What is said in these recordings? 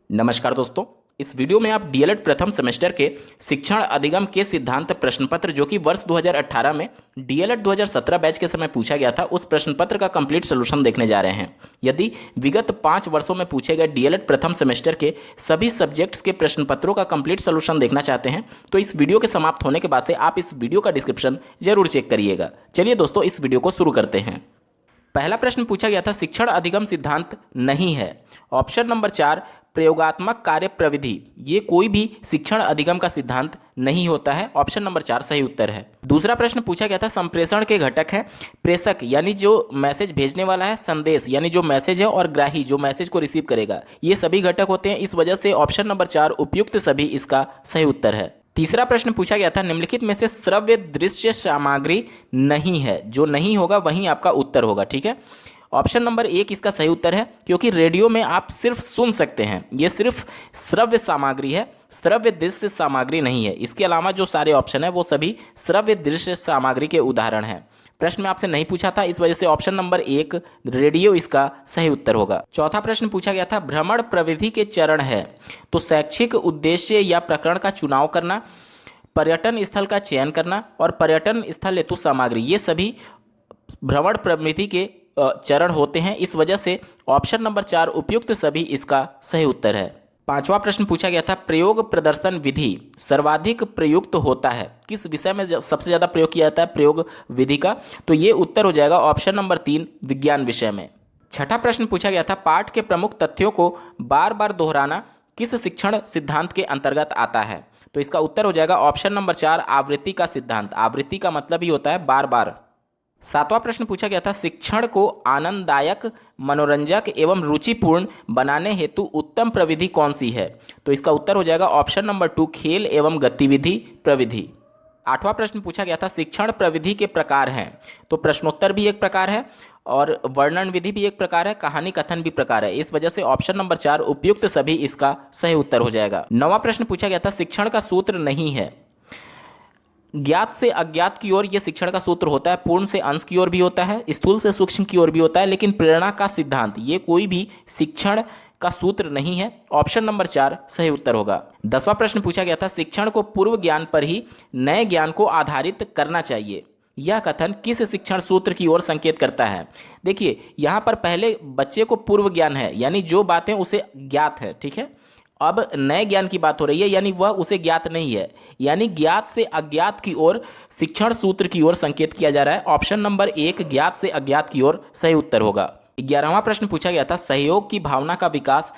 नमस्कार दोस्तों। इस वीडियो में आप डीएलएड प्रथम सेमेस्टर के शिक्षण अधिगम के सिद्धांत प्रश्न पत्र जो कि वर्ष 2018 में डीएलएड 2017 बैच के समय पूछा गया था, उस प्रश्न पत्र का कंप्लीट सोल्यूशन देखने जा रहे हैं। यदि विगत 5 वर्षों में पूछे गए डीएलएड प्रथम सेमेस्टर के सभी सब्जेक्ट्स के प्रश्न पत्रों का कंप्लीट सोल्यूशन देखना चाहते हैं तो इस वीडियो के समाप्त होने के बाद से आप इस वीडियो का डिस्क्रिप्शन जरूर चेक करिएगा। चलिए दोस्तों, इस वीडियो को शुरू करते हैं। पहला प्रश्न पूछा गया था, शिक्षण अधिगम सिद्धांत नहीं है। ऑप्शन नंबर 4 प्रयोगात्मक कार्य प्रविधि, ये कोई भी शिक्षण अधिगम का सिद्धांत नहीं होता है। ऑप्शन नंबर 4 सही उत्तर है। दूसरा प्रश्न पूछा गया था, संप्रेषण के घटक है प्रेषक यानी जो मैसेज भेजने वाला है, संदेश यानी जो मैसेज है, और ग्राही जो मैसेज को रिसीव करेगा, ये सभी घटक होते हैं। इस वजह से ऑप्शन नंबर 4 उपयुक्त सभी इसका सही उत्तर है। तीसरा प्रश्न पूछा गया था, निम्नलिखित में से श्रव्य दृश्य सामग्री नहीं है। जो नहीं होगा वहीं आपका उत्तर होगा, ठीक है। ऑप्शन नंबर 1 इसका सही उत्तर है, क्योंकि रेडियो में आप सिर्फ सुन सकते हैं, ये सिर्फ श्रव्य सामग्री है, श्रव्य दृश्य सामग्री नहीं है। इसके अलावा जो सारे ऑप्शन है वो सभी श्रव्य दृश्य सामग्री के उदाहरण हैं। प्रश्न में आपसे नहीं पूछा था, इस वजह से ऑप्शन नंबर 1 रेडियो इसका सही उत्तर होगा। चौथा प्रश्न पूछा गया था, भ्रमण प्रविधि के चरण है तो शैक्षिक उद्देश्य या प्रकरण का चुनाव करना, पर्यटन स्थल का चयन करना और पर्यटन स्थल हेतु सामग्री, ये सभी भ्रमण प्रविधि के चरण होते हैं। इस वजह से ऑप्शन नंबर 4 उपयुक्त सभी इसका सही उत्तर है। पांचवा प्रश्न पूछा गया था, प्रयोग प्रदर्शन विधि सर्वाधिक प्रयुक्त होता है किस विषय में सबसे ज्यादा प्रयोग किया जाता है प्रयोग विधि का, तो ये उत्तर हो जाएगा ऑप्शन नंबर 3 विज्ञान विषय में। छठा प्रश्न पूछा गया था, पाठ के प्रमुख तथ्यों को बार बार दोहराना किस शिक्षण सिद्धांत के अंतर्गत आता है, तो इसका उत्तर हो जाएगा ऑप्शन नंबर 4 आवृत्ति का सिद्धांत। आवृत्ति का मतलब ही होता है बार बार। सातवां प्रश्न पूछा गया था, शिक्षण को आनंददायक, मनोरंजक एवं रुचिपूर्ण बनाने हेतु उत्तम प्रविधि कौन सी है, तो इसका उत्तर हो जाएगा ऑप्शन नंबर 2 खेल एवं गतिविधि प्रविधि। आठवां प्रश्न पूछा गया था, शिक्षण प्रविधि के प्रकार हैं, तो प्रश्नोत्तर भी एक प्रकार है और वर्णन विधि भी एक प्रकार है, कहानी कथन भी प्रकार है। इस वजह से ऑप्शन नंबर 4 उपयुक्त सभी इसका सही उत्तर हो जाएगा। नौवां प्रश्न पूछा गया था, शिक्षण का सूत्र नहीं है, ज्ञात से अज्ञात की ओर यह शिक्षण का सूत्र होता है, पूर्ण से अंश की ओर भी होता है, स्थूल से सूक्ष्म की ओर भी होता है, लेकिन प्रेरणा का सिद्धांत ये कोई भी शिक्षण का सूत्र नहीं है। ऑप्शन नंबर 4 सही उत्तर होगा। 10वां प्रश्न पूछा गया था, शिक्षण को पूर्व ज्ञान पर ही नए ज्ञान को आधारित करना चाहिए, यह कथन किस शिक्षण सूत्र की ओर संकेत करता है। देखिए, यहाँ पर पहले बच्चे को पूर्व ज्ञान है यानी जो बातें उसे ज्ञात है, ठीक है। अब नए ज्ञान की बात हो रही है यानी वह उसे ज्ञात नहीं है, यानी ज्ञात से अज्ञात की ओर शिक्षण सूत्र की ओर संकेत किया जा रहा है। ऑप्शन नंबर 1 ज्ञात से अज्ञात की ओर सही उत्तर होगा। 11वां प्रश्न पूछा गया था, सहयोग की भावना का विकास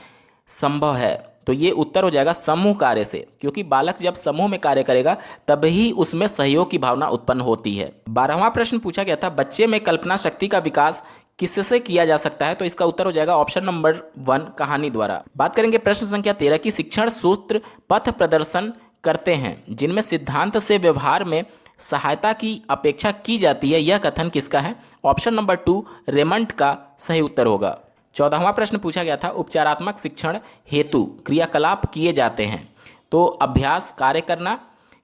संभव है, तो ये उत्तर हो जाएगा समूह कार्य से, क्योंकि बालक जब समूह में कार्य करेगा तभी उसमें सहयोग की भावना उत्पन्न होती है। 12वां प्रश्न पूछा गया था, बच्चे में कल्पना शक्ति का विकास किससे किया जा सकता है, तो इसका उत्तर हो जाएगा ऑप्शन नंबर 1 कहानी द्वारा। बात करेंगे प्रश्न संख्या 13 की, शिक्षण सूत्र पथ प्रदर्शन करते हैं जिनमें सिद्धांत से व्यवहार में सहायता की अपेक्षा की जाती है, यह कथन किसका है। ऑप्शन नंबर 2 रेमंड का सही उत्तर होगा। 14वां प्रश्न पूछा गया था, उपचारात्मक शिक्षण हेतु क्रियाकलाप किए जाते हैं, तो अभ्यास, कार्य करना,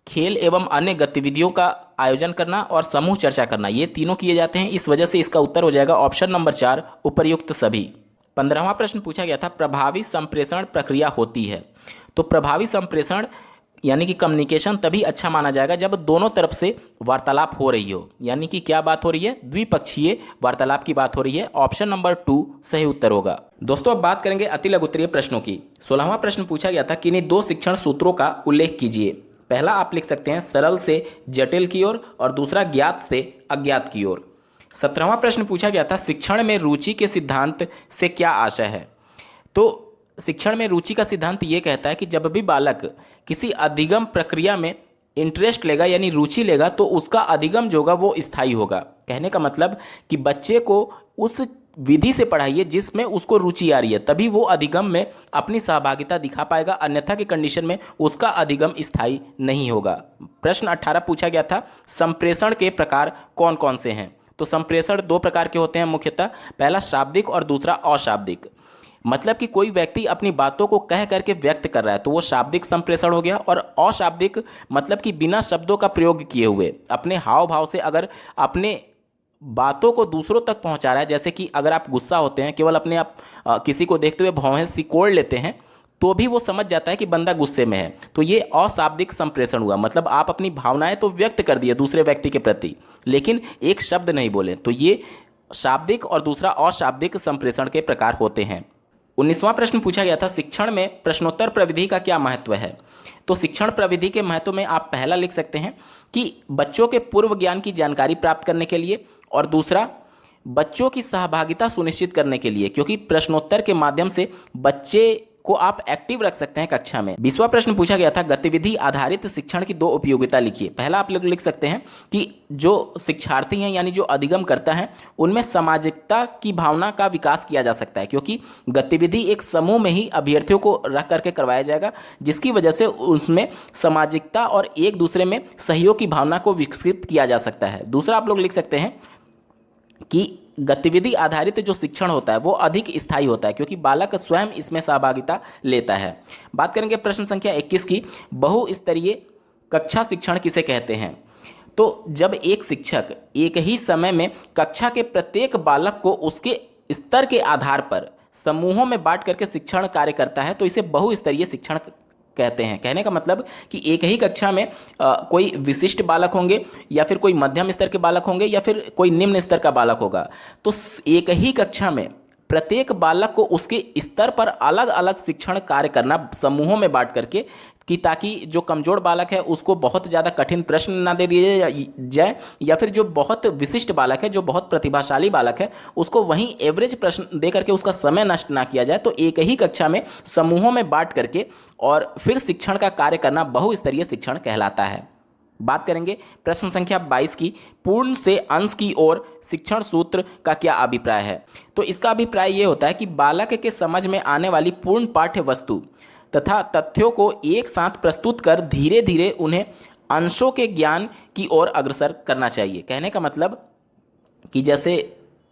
खेल एवं अन्य गतिविधियों का आयोजन करना और समूह चर्चा करना, ये तीनों किए जाते हैं। इस वजह से इसका उत्तर हो जाएगा ऑप्शन नंबर 4 उपर्युक्त सभी। 15वां प्रश्न पूछा गया था, प्रभावी संप्रेषण प्रक्रिया होती है, तो प्रभावी संप्रेषण यानी कि कम्युनिकेशन तभी अच्छा माना जाएगा जब दोनों तरफ से वार्तालाप हो रही हो, यानी कि क्या बात हो रही है, द्विपक्षीय वार्तालाप की बात हो रही है। ऑप्शन नंबर 2 सही उत्तर होगा। दोस्तों, अब बात करेंगे अति लघु उत्तरीय प्रश्नों की। 16वां प्रश्न पूछा गया था, किन्हीं 2 शिक्षण सूत्रों का उल्लेख कीजिए। पहला आप लिख सकते हैं सरल से जटिल की ओर और दूसरा ज्ञात से अज्ञात की ओर। 17वां प्रश्न पूछा गया था, शिक्षण में रुचि के सिद्धांत से क्या आशय है, तो शिक्षण में रुचि का सिद्धांत ये कहता है कि जब भी बालक किसी अधिगम प्रक्रिया में इंटरेस्ट लेगा यानी रुचि लेगा तो उसका अधिगम जो होगा वो स्थायी होगा। कहने का मतलब कि बच्चे को उस विधि से पढ़ाइए जिसमें उसको रुचि आ रही है, तभी वो अधिगम में अपनी सहभागिता दिखा पाएगा, अन्यथा की कंडीशन में उसका अधिगम स्थायी नहीं होगा। प्रश्न 18 पूछा गया था, संप्रेषण के प्रकार कौन कौन से हैं, तो संप्रेषण 2 प्रकार के होते हैं मुख्यतः, पहला शाब्दिक और दूसरा अशाब्दिक। मतलब कि कोई व्यक्ति अपनी बातों को कह करके व्यक्त कर रहा है तो वो शाब्दिक संप्रेषण हो गया, और अशाब्दिक मतलब कि बिना शब्दों का प्रयोग किए हुए अपने हाव भाव से अगर अपने बातों को दूसरों तक पहुंचा रहा है। जैसे कि अगर आप गुस्सा होते हैं, केवल अपने आप किसी को देखते हुए भौहें सिकोड़ लेते हैं, तो भी वो समझ जाता है कि बंदा गुस्से में है। तो ये अशाब्दिक संप्रेषण हुआ, मतलब आप अपनी भावनाएं तो व्यक्त कर दिए दूसरे व्यक्ति के प्रति, लेकिन एक शब्द नहीं बोले। तो ये शाब्दिक और दूसरा अशाब्दिक संप्रेषण के प्रकार होते हैं। 19वां प्रश्न पूछा गया था, शिक्षण में प्रश्नोत्तर प्रविधि का क्या महत्व है। तो शिक्षण प्रविधि के महत्व में आप पहला लिख सकते हैं कि बच्चों के पूर्व ज्ञान की जानकारी प्राप्त करने के लिए, और दूसरा बच्चों की सहभागिता सुनिश्चित करने के लिए, क्योंकि प्रश्नोत्तर के माध्यम से बच्चे को आप एक्टिव रख सकते हैं कक्षा में। 20वां प्रश्न पूछा गया था, गतिविधि आधारित शिक्षण की 2 उपयोगिता लिखिए। पहला आप लोग लिख सकते हैं कि जो शिक्षार्थी हैं यानी जो अधिगम करता है उनमें सामाजिकता की भावना का विकास किया जा सकता है, क्योंकि गतिविधि एक समूह में ही अभ्यर्थियों को रख करके करवाया जाएगा, जिसकी वजह से उसमें सामाजिकता और एक दूसरे में सहयोग की भावना को विकसित किया जा सकता है। दूसरा आप लोग लिख सकते हैं कि गतिविधि आधारित जो शिक्षण होता है वो अधिक स्थायी होता है, क्योंकि बालक स्वयं इसमें सहभागिता लेता है। बात करेंगे प्रश्न संख्या 21 की, बहुस्तरीय कक्षा शिक्षण किसे कहते हैं। तो जब एक शिक्षक एक ही समय में कक्षा के प्रत्येक बालक को उसके स्तर के आधार पर समूहों में बांट करके शिक्षण कार्य करता है, तो इसे बहुस्तरीय शिक्षण कहते हैं। कहने का मतलब कि एक ही कक्षा में कोई विशिष्ट बालक होंगे, या फिर कोई मध्यम स्तर के बालक होंगे, या फिर कोई निम्न स्तर का बालक होगा। तो एक ही कक्षा में प्रत्येक बालक को उसके स्तर पर अलग अलग शिक्षण कार्य करना समूहों में बांट करके, कि ताकि जो कमजोर बालक है उसको बहुत ज़्यादा कठिन प्रश्न ना दे दिए जाए, या फिर जो बहुत विशिष्ट बालक है, जो बहुत प्रतिभाशाली बालक है, उसको वहीं एवरेज प्रश्न दे करके उसका समय नष्ट ना किया जाए। तो एक ही कक्षा में समूहों में बांट करके और फिर शिक्षण का कार्य करना बहुस्तरीय शिक्षण कहलाता है। बात करेंगे प्रश्न संख्या 22 की, पूर्ण से अंश की ओर शिक्षण सूत्र का क्या अभिप्राय है। तो इसका अभिप्राय ये होता है कि बालक के समझ में आने वाली पूर्ण पाठ्य वस्तु तथा तथ्यों को एक साथ प्रस्तुत कर धीरे धीरे उन्हें अंशों के ज्ञान की ओर अग्रसर करना चाहिए। कहने का मतलब कि जैसे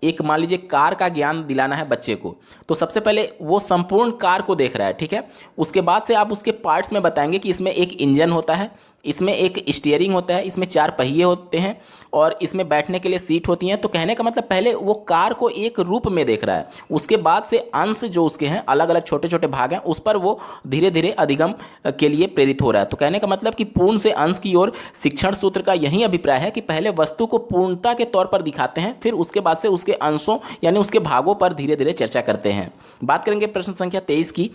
एक मान लीजिए कार का ज्ञान दिलाना है बच्चे को, तो सबसे पहले वो संपूर्ण कार को देख रहा है, ठीक है। उसके बाद से आप उसके पार्ट्स में बताएंगे कि इसमें एक इंजन होता है, इसमें एक स्टीयरिंग होता है, इसमें 4 पहिए होते हैं, और इसमें बैठने के लिए सीट होती हैं। तो कहने का मतलब पहले वो कार को एक रूप में देख रहा है, उसके बाद से अंश जो उसके हैं अलग अलग छोटे छोटे भाग हैं, उस पर वो धीरे धीरे अधिगम के लिए प्रेरित हो रहा है। तो कहने का मतलब कि पूर्ण से अंश की ओर शिक्षण सूत्र का यही अभिप्राय है कि पहले वस्तु को पूर्णता के तौर पर दिखाते हैं, फिर उसके बाद से उसके अंशों यानी उसके भागों पर धीरे धीरे चर्चा करते हैं। बात करेंगे प्रश्न संख्या 23 की,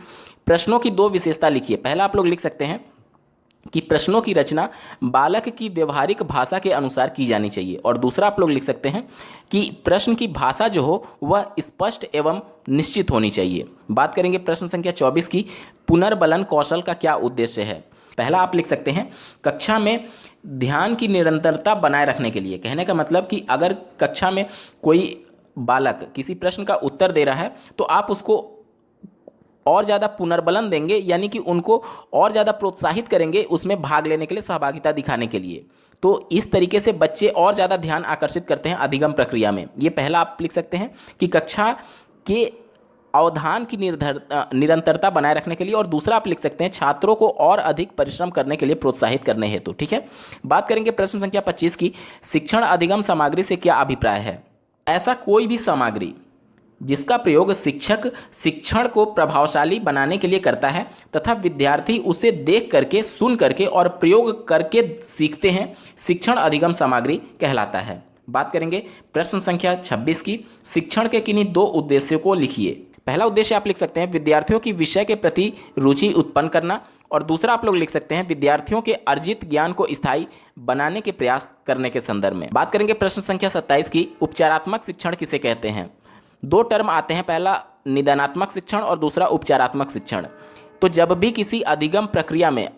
प्रश्नों की 2 विशेषता लिखिए। पहला आप लोग लिख सकते हैं कि प्रश्नों की रचना बालक की व्यवहारिक भाषा के अनुसार की जानी चाहिए, और दूसरा आप लोग लिख सकते हैं कि प्रश्न की भाषा जो हो वह स्पष्ट एवं निश्चित होनी चाहिए। बात करेंगे प्रश्न संख्या 24 की, पुनर्बलन कौशल का क्या उद्देश्य है। पहला आप लिख सकते हैं कक्षा में ध्यान की निरंतरता बनाए रखने के लिए। कहने का मतलब कि अगर कक्षा में कोई बालक किसी प्रश्न का उत्तर दे रहा है तो आप उसको और ज़्यादा पुनर्बलन देंगे, यानी कि उनको और ज़्यादा प्रोत्साहित करेंगे उसमें भाग लेने के लिए, सहभागिता दिखाने के लिए। तो इस तरीके से बच्चे और ज़्यादा ध्यान आकर्षित करते हैं अधिगम प्रक्रिया में। ये पहला आप लिख सकते हैं कि कक्षा के अवधान की निरंतरता बनाए रखने के लिए, और दूसरा आप लिख सकते हैं छात्रों को और अधिक परिश्रम करने के लिए प्रोत्साहित करने हेतु, ठीक है। बात करेंगे प्रश्न संख्या 25 की, शिक्षण अधिगम सामग्री से क्या अभिप्राय है। ऐसा कोई भी सामग्री जिसका प्रयोग शिक्षक शिक्षण को प्रभावशाली बनाने के लिए करता है तथा विद्यार्थी उसे देख करके, सुन करके और प्रयोग करके सीखते हैं, शिक्षण अधिगम सामग्री कहलाता है। बात करेंगे प्रश्न संख्या 26 की, शिक्षण के किन्हीं 2 उद्देश्यों को लिखिए। पहला उद्देश्य आप लिख सकते हैं विद्यार्थियों की विषय के प्रति रुचि उत्पन्न करना, और दूसरा आप लोग लिख सकते हैं विद्यार्थियों के अर्जित ज्ञान को स्थायी बनाने के प्रयास करने के संदर्भ में। बात करेंगे प्रश्न संख्या 27 की, उपचारात्मक शिक्षण किसे कहते हैं। 2 टर्म आते हैं, पहला निदानात्मक शिक्षण और दूसरा उपचारात्मक शिक्षण। तो जब भी किसी अधिगम प्रक्रिया में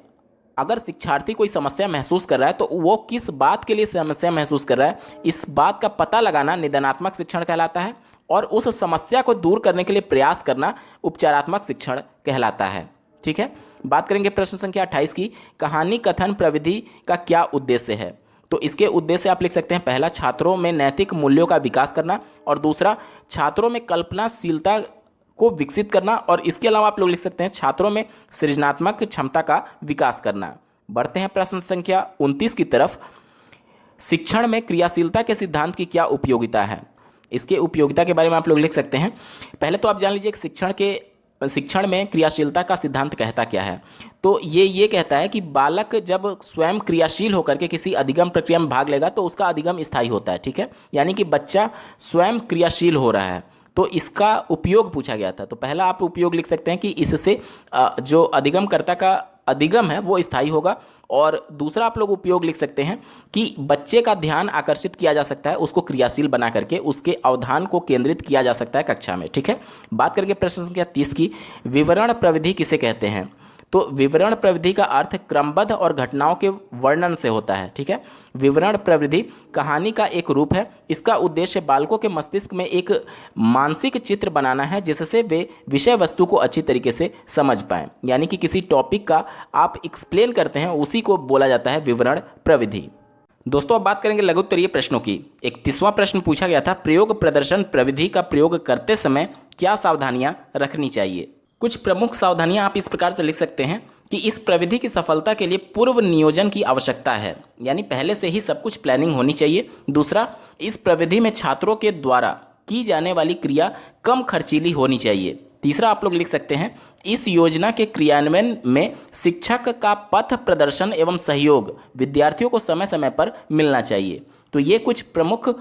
अगर शिक्षार्थी कोई समस्या महसूस कर रहा है तो वो किस बात के लिए समस्या महसूस कर रहा है, इस बात का पता लगाना निदानात्मक शिक्षण कहलाता है, और उस समस्या को दूर करने के लिए प्रयास करना उपचारात्मक शिक्षण कहलाता है, ठीक है। बात करेंगे प्रश्न संख्या 28 की, कहानी कथन प्रविधि का क्या उद्देश्य है। तो इसके उद्देश्य आप लिख सकते हैं, पहला छात्रों में नैतिक मूल्यों का विकास करना, और दूसरा छात्रों में कल्पनाशीलता को विकसित करना, और इसके अलावा आप लोग लिख सकते हैं छात्रों में सृजनात्मक क्षमता का विकास करना। बढ़ते हैं प्रश्न संख्या 29 की तरफ, शिक्षण में क्रियाशीलता के सिद्धांत की क्या उपयोगिता है। इसके उपयोगिता के बारे में आप लोग लिख सकते हैं। पहले तो आप जान लीजिए कि शिक्षण के शिक्षण में क्रियाशीलता का सिद्धांत कहता क्या है? तो ये कहता है कि बालक जब स्वयं क्रियाशील होकर के किसी अधिगम प्रक्रिया में भाग लेगा तो उसका अधिगम स्थायी होता है। ठीक है, यानी कि बच्चा स्वयं क्रियाशील हो रहा है, तो इसका उपयोग पूछा गया था। तो पहला आप उपयोग लिख सकते हैं कि इससे जो अधिगमकर्ता का अधिगम है वो स्थायी होगा, और दूसरा आप लोग उपयोग लिख सकते हैं कि बच्चे का ध्यान आकर्षित किया जा सकता है, उसको क्रियाशील बना करके उसके अवधान को केंद्रित किया जा सकता है कक्षा में। ठीक है, बात करके प्रश्न संख्या 30 की, विवरण प्रविधि किसे कहते हैं? तो विवरण प्रविधि का अर्थ क्रमबद्ध और घटनाओं के वर्णन से होता है। ठीक है, विवरण प्रविधि कहानी का एक रूप है। इसका उद्देश्य बालकों के मस्तिष्क में एक मानसिक चित्र बनाना है जिससे वे विषय वस्तु को अच्छी तरीके से समझ पाएं। यानी कि किसी टॉपिक का आप एक्सप्लेन करते हैं, उसी को बोला जाता है विवरण प्रविधि। दोस्तों अब बात करेंगे लघु उत्तरीय प्रश्नों की। 31वां प्रश्न पूछा गया था, प्रयोग प्रदर्शन प्रविधि का प्रयोग करते समय क्या सावधानियां रखनी चाहिए? कुछ प्रमुख सावधानियां आप इस प्रकार से लिख सकते हैं कि इस प्रविधि की सफलता के लिए पूर्व नियोजन की आवश्यकता है, यानी पहले से ही सब कुछ प्लानिंग होनी चाहिए। दूसरा, इस प्रविधि में छात्रों के द्वारा की जाने वाली क्रिया कम खर्चीली होनी चाहिए। तीसरा आप लोग लिख सकते हैं, इस योजना के क्रियान्वयन में शिक्षक का पथ प्रदर्शन एवं सहयोग विद्यार्थियों को समय समय पर मिलना चाहिए। तो ये कुछ प्रमुख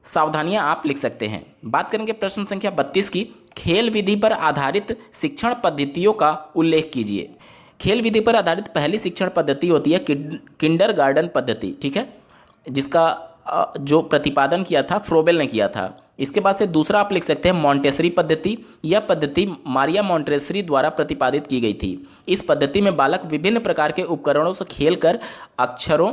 सावधानियां आप लिख सकते हैं। बात करेंगे प्रश्न संख्या 32 की, खेल विधि पर आधारित शिक्षण पद्धतियों का उल्लेख कीजिए। खेल विधि पर आधारित पहली शिक्षण पद्धति होती है किंडरगार्टन पद्धति। ठीक है, जिसका जो प्रतिपादन किया था फ्रोबेल ने किया था। इसके बाद से दूसरा आप लिख सकते हैं मॉन्टेसरी पद्धति। यह पद्धति मारिया मॉन्टेसरी द्वारा प्रतिपादित की गई थी। इस पद्धति में बालक विभिन्न प्रकार के उपकरणों से खेलकर अक्षरों,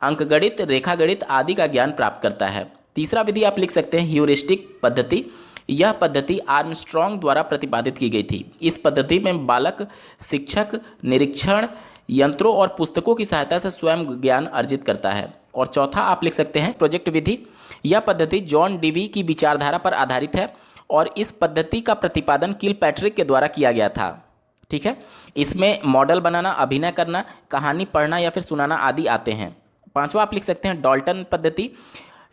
अंकगणित, रेखागणित आदि का ज्ञान प्राप्त करता है। तीसरा विधि आप लिख सकते हैं ह्यूरिस्टिक पद्धति। यह पद्धति आर्मस्ट्रॉन्ग द्वारा प्रतिपादित की गई थी। इस पद्धति में बालक शिक्षक, निरीक्षण, यंत्रों और पुस्तकों की सहायता से स्वयं ज्ञान अर्जित करता है। और चौथा आप लिख सकते हैं प्रोजेक्ट विधि। यह पद्धति जॉन डीवी की विचारधारा पर आधारित है और इस पद्धति का प्रतिपादन किलपैट्रिक के द्वारा किया गया था। ठीक है, इसमें मॉडल बनाना, अभिनय करना, कहानी पढ़ना या फिर सुनाना आदि आते हैं। पांचवा आप लिख सकते हैं डॉल्टन पद्धति।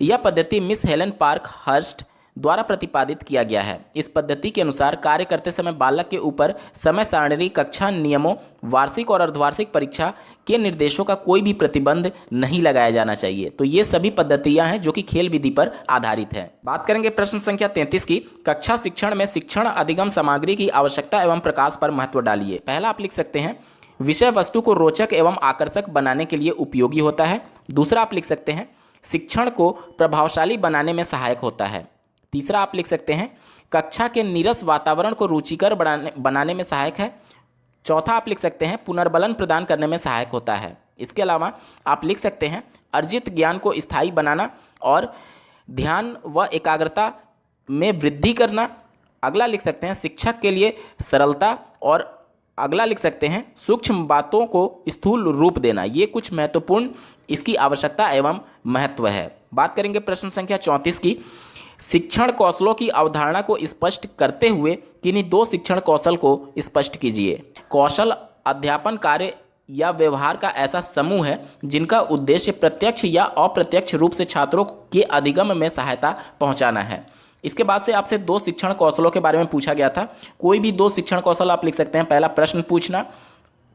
यह पद्धति मिस हेलन पार्क हर्स्ट द्वारा प्रतिपादित किया गया है। इस पद्धति के अनुसार कार्य करते समय बालक के ऊपर समय सारणी, कक्षा नियमों, वार्षिक और अर्धवार्षिक परीक्षा के निर्देशों का कोई भी प्रतिबंध नहीं लगाया जाना चाहिए। तो ये सभी पद्धतियां हैं जो कि खेल विधि पर आधारित है। बात करेंगे प्रश्न संख्या 33 की, कक्षा शिक्षण में शिक्षण अधिगम सामग्री की आवश्यकता एवं प्रकाश पर महत्व डालिए। पहला आप लिख सकते हैं विषय वस्तु को रोचक एवं आकर्षक बनाने के लिए उपयोगी होता है। दूसरा आप लिख सकते हैं शिक्षण को प्रभावशाली बनाने में सहायक होता है। तीसरा आप लिख सकते हैं कक्षा के नीरस वातावरण को रुचिकर बनाने में सहायक है। चौथा आप लिख सकते हैं पुनर्बलन प्रदान करने में सहायक होता है। इसके अलावा आप लिख सकते हैं अर्जित ज्ञान को स्थायी बनाना और ध्यान व एकाग्रता में वृद्धि करना। अगला लिख सकते हैं शिक्षक के लिए सरलता, और अगला लिख सकते हैं सूक्ष्म बातों को स्थूल रूप देना। ये कुछ महत्वपूर्ण इसकी आवश्यकता एवं महत्व है। बात करेंगे प्रश्न संख्या 34 की, शिक्षण कौशलों की अवधारणा को स्पष्ट करते हुए किन्हीं दो शिक्षण कौशल को स्पष्ट कीजिए। कौशल अध्यापन कार्य या व्यवहार का ऐसा समूह है जिनका उद्देश्य प्रत्यक्ष या अप्रत्यक्ष रूप से छात्रों के अधिगम में सहायता पहुंचाना है। इसके बाद से आपसे दो शिक्षण कौशलों के बारे में पूछा गया था। कोई भी दो शिक्षण कौशल आप लिख सकते हैं। पहला प्रश्न पूछना,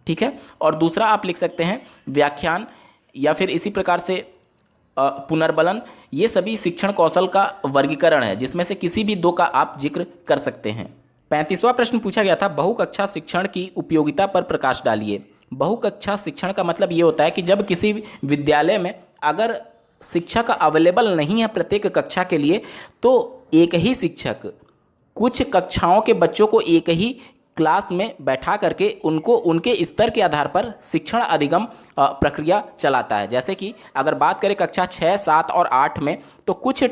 ठीक है, और दूसरा आप लिख सकते हैं व्याख्यान या फिर इसी प्रकार से पुनर्बलन। ये सभी शिक्षण कौशल का वर्गीकरण है जिसमें से किसी भी दो का आप जिक्र कर सकते हैं। 35वां प्रश्न पूछा गया था बहुकक्षा शिक्षण की उपयोगिता पर प्रकाश डालिए। बहुकक्षा शिक्षण का मतलब ये होता है कि जब किसी विद्यालय में अगर शिक्षक अवेलेबल नहीं है प्रत्येक कक्षा के लिए, तो एक ही शिक्षक कुछ कक्षाओं के बच्चों को एक ही क्लास में बैठा करके उनको उनके स्तर के आधार पर शिक्षण अधिगम प्रक्रिया चलाता है। जैसे कि अगर बात करें कक्षा 6, 7 और 8 में, तो कुछ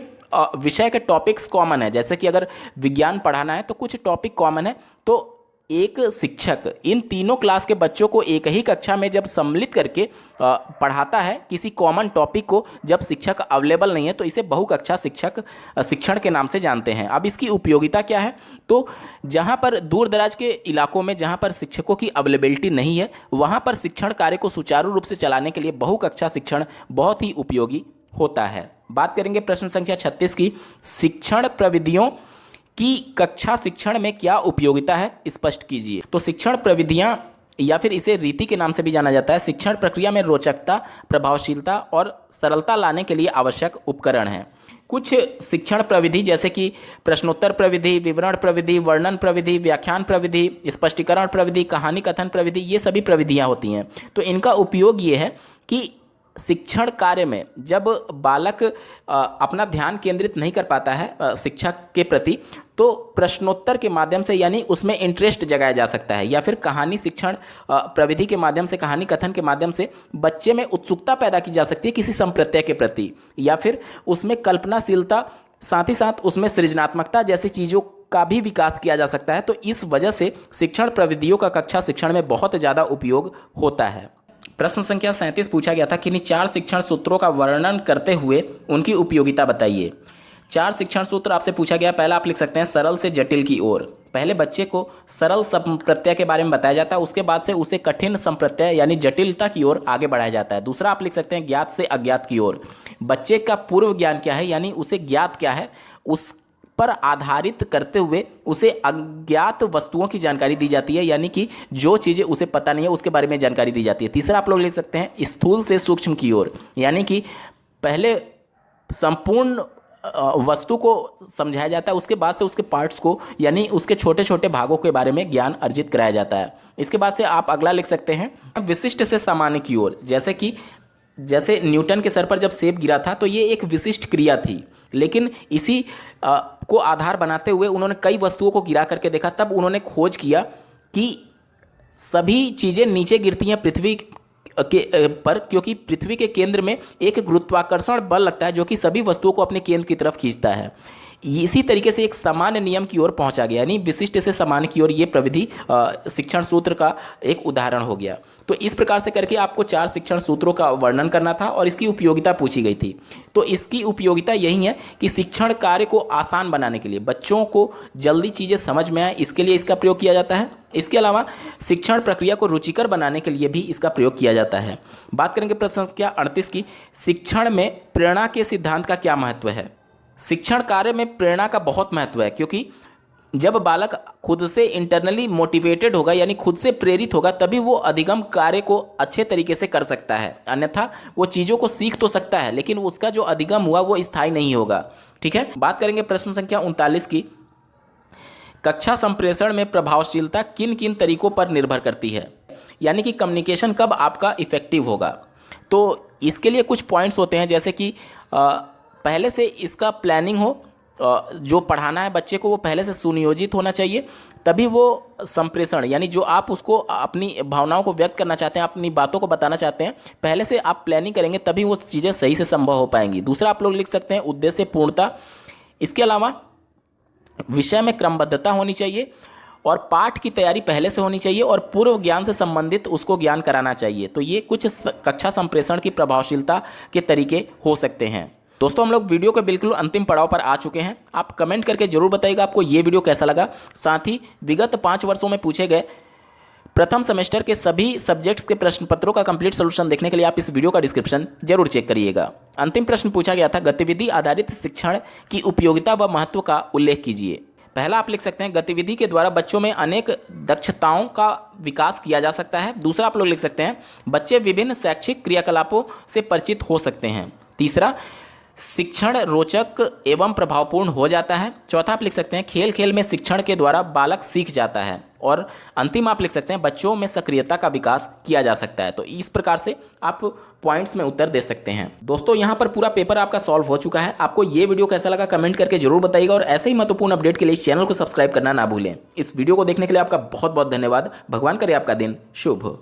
विषय के टॉपिक्स कॉमन है। जैसे कि अगर विज्ञान पढ़ाना है तो कुछ टॉपिक कॉमन है, तो एक शिक्षक इन तीनों क्लास के बच्चों को एक ही कक्षा में जब सम्मिलित करके पढ़ाता है किसी कॉमन टॉपिक को, जब शिक्षक अवेलेबल नहीं है, तो इसे बहुकक्षा शिक्षण के नाम से जानते हैं। अब इसकी उपयोगिता क्या है, तो जहां पर दूर दराज के इलाकों में जहां पर शिक्षकों की अवेलेबिलिटी नहीं है, वहां पर शिक्षण कार्य को सुचारू रूप से चलाने के लिए बहुकक्षा शिक्षण बहुत ही उपयोगी होता है। बात करेंगे प्रश्न संख्या 36 की, शिक्षण प्रविधियों कि कक्षा शिक्षण में क्या उपयोगिता है, स्पष्ट कीजिए। तो शिक्षण प्रविधियां या फिर इसे रीति के नाम से भी जाना जाता है, शिक्षण प्रक्रिया में रोचकता, प्रभावशीलता और सरलता लाने के लिए आवश्यक उपकरण हैं। कुछ शिक्षण प्रविधि जैसे कि प्रश्नोत्तर प्रविधि, विवरण प्रविधि, वर्णन प्रविधि, व्याख्यान प्रविधि, स्पष्टीकरण प्रविधि, कहानी कथन प्रविधि, ये सभी प्रविधियां होती हैं। तो इनका उपयोग ये है कि शिक्षण कार्य में जब बालक अपना ध्यान केंद्रित नहीं कर पाता है शिक्षा के प्रति, तो प्रश्नोत्तर के माध्यम से यानी उसमें इंटरेस्ट जगाया जा सकता है, या फिर कहानी शिक्षण प्रविधि के माध्यम से, कहानी कथन के माध्यम से बच्चे में उत्सुकता पैदा की जा सकती है किसी संप्रत्यय के प्रति, या फिर उसमें कल्पनाशीलता, साथ ही साथ उसमें सृजनात्मकता जैसी चीज़ों का भी विकास किया जा सकता है। तो इस वजह से शिक्षण प्रविधियों का कक्षा शिक्षण में बहुत ज़्यादा उपयोग होता है। प्रश्न संख्या 37 पूछा गया था, किन्हीं 4 शिक्षण सूत्रों का वर्णन करते हुए उनकी उपयोगिता बताइए। 4 शिक्षण सूत्र आपसे पूछा गया। पहला आप लिख सकते हैं सरल से जटिल की ओर। पहले बच्चे को सरल संप्रत्यय के बारे में बताया जाता है, उसके बाद से उसे कठिन संप्रत्यय यानी जटिलता की ओर आगे बढ़ाया जाता है। दूसरा आप लिख सकते हैं ज्ञात से अज्ञात की ओर। बच्चे का पूर्व ज्ञान क्या है, यानी उसे ज्ञात क्या है, उस पर आधारित करते हुए उसे अज्ञात वस्तुओं की जानकारी दी जाती है, यानी कि जो चीज़ें उसे पता नहीं है उसके बारे में जानकारी दी जाती है। तीसरा आप लोग लिख सकते हैं स्थूल से सूक्ष्म की ओर, यानी कि पहले संपूर्ण वस्तु को समझाया जाता है, उसके बाद से उसके पार्ट्स को यानी उसके छोटे छोटे भागों के बारे में ज्ञान अर्जित कराया जाता है। इसके बाद से आप अगला लिख सकते हैं विशिष्ट से सामान्य की ओर। जैसे न्यूटन के सर पर जब सेब गिरा था तो ये एक विशिष्ट क्रिया थी, लेकिन इसी को आधार बनाते हुए उन्होंने कई वस्तुओं को गिरा करके देखा, तब उन्होंने खोज किया कि सभी चीज़ें नीचे गिरती हैं पृथ्वी के पर, क्योंकि पृथ्वी के केंद्र में एक गुरुत्वाकर्षण बल लगता है जो कि सभी वस्तुओं को अपने केंद्र की तरफ खींचता है। इसी तरीके से एक सामान्य नियम की ओर पहुंचा गया, यानी विशिष्ट से सामान्य की ओर। ये प्रविधि शिक्षण सूत्र का एक उदाहरण हो गया। तो इस प्रकार से करके आपको 4 शिक्षण सूत्रों का वर्णन करना था और इसकी उपयोगिता पूछी गई थी। तो इसकी उपयोगिता यही है कि शिक्षण कार्य को आसान बनाने के लिए, बच्चों को जल्दी चीज़ें समझ में आए, इसके लिए इसका प्रयोग किया जाता है। इसके अलावा शिक्षण प्रक्रिया को रुचिकर बनाने के लिए भी इसका प्रयोग किया जाता है। बात करेंगे प्रश्न संख्या 38 की, शिक्षण में प्रेरणा के सिद्धांत का क्या महत्व है। शिक्षण कार्य में प्रेरणा का बहुत महत्व है, क्योंकि जब बालक खुद से इंटरनली मोटिवेटेड होगा यानी खुद से प्रेरित होगा, तभी वो अधिगम कार्य को अच्छे तरीके से कर सकता है। अन्यथा वो चीज़ों को सीख तो सकता है, लेकिन उसका जो अधिगम हुआ वो स्थायी नहीं होगा। ठीक है। बात करेंगे प्रश्न संख्या 39 की, कक्षा संप्रेषण में प्रभावशीलता किन किन तरीकों पर निर्भर करती है, यानी कि कम्युनिकेशन कब आपका इफेक्टिव होगा। तो इसके लिए कुछ पॉइंट्स होते हैं, जैसे कि पहले से इसका प्लानिंग हो, जो पढ़ाना है बच्चे को वो पहले से सुनियोजित होना चाहिए, तभी वो संप्रेषण यानी जो आप उसको अपनी भावनाओं को व्यक्त करना चाहते हैं, अपनी बातों को बताना चाहते हैं, पहले से आप प्लानिंग करेंगे तभी वो चीज़ें सही से संभव हो पाएंगी। दूसरा आप लोग लिख सकते हैं उद्देश्य पूर्णता। इसके अलावा विषय में क्रमबद्धता होनी चाहिए और पाठ की तैयारी पहले से होनी चाहिए और पूर्व ज्ञान से संबंधित उसको ज्ञान कराना चाहिए। तो ये कुछ कक्षा संप्रेषण की प्रभावशीलता के तरीके हो सकते हैं। दोस्तों, हम लोग वीडियो के बिल्कुल अंतिम पड़ाव पर आ चुके हैं। आप कमेंट करके जरूर बताइएगा आपको ये वीडियो कैसा लगा। साथ ही विगत 5 वर्षों में पूछे गए प्रथम सेमेस्टर के सभी सब्जेक्ट्स के प्रश्न पत्रों का कंप्लीट सोल्यूशन देखने के लिए आप इस वीडियो का डिस्क्रिप्शन जरूर चेक करिएगा। अंतिम प्रश्न पूछा गया था, गतिविधि आधारित शिक्षण की उपयोगिता व महत्व का उल्लेख कीजिए। पहला आप लिख सकते हैं गतिविधि के द्वारा बच्चों में अनेक दक्षताओं का विकास किया जा सकता है। दूसरा आप लोग लिख सकते हैं बच्चे विभिन्न शैक्षिक क्रियाकलापों से परिचित हो सकते हैं। तीसरा, शिक्षण रोचक एवं प्रभावपूर्ण हो जाता है। चौथा आप लिख सकते हैं खेल खेल में शिक्षण के द्वारा बालक सीख जाता है। और अंतिम आप लिख सकते हैं बच्चों में सक्रियता का विकास किया जा सकता है। तो इस प्रकार से आप पॉइंट्स में उत्तर दे सकते हैं। दोस्तों, यहाँ पर पूरा पेपर आपका सॉल्व हो चुका है। आपको ये वीडियो कैसा लगा कमेंट करके जरूर बताइएगा और ऐसे ही महत्वपूर्ण अपडेट के लिए इस चैनल को सब्सक्राइब करना ना भूलें। इस वीडियो को देखने के लिए आपका बहुत बहुत धन्यवाद। भगवान करे आपका दिन शुभ हो।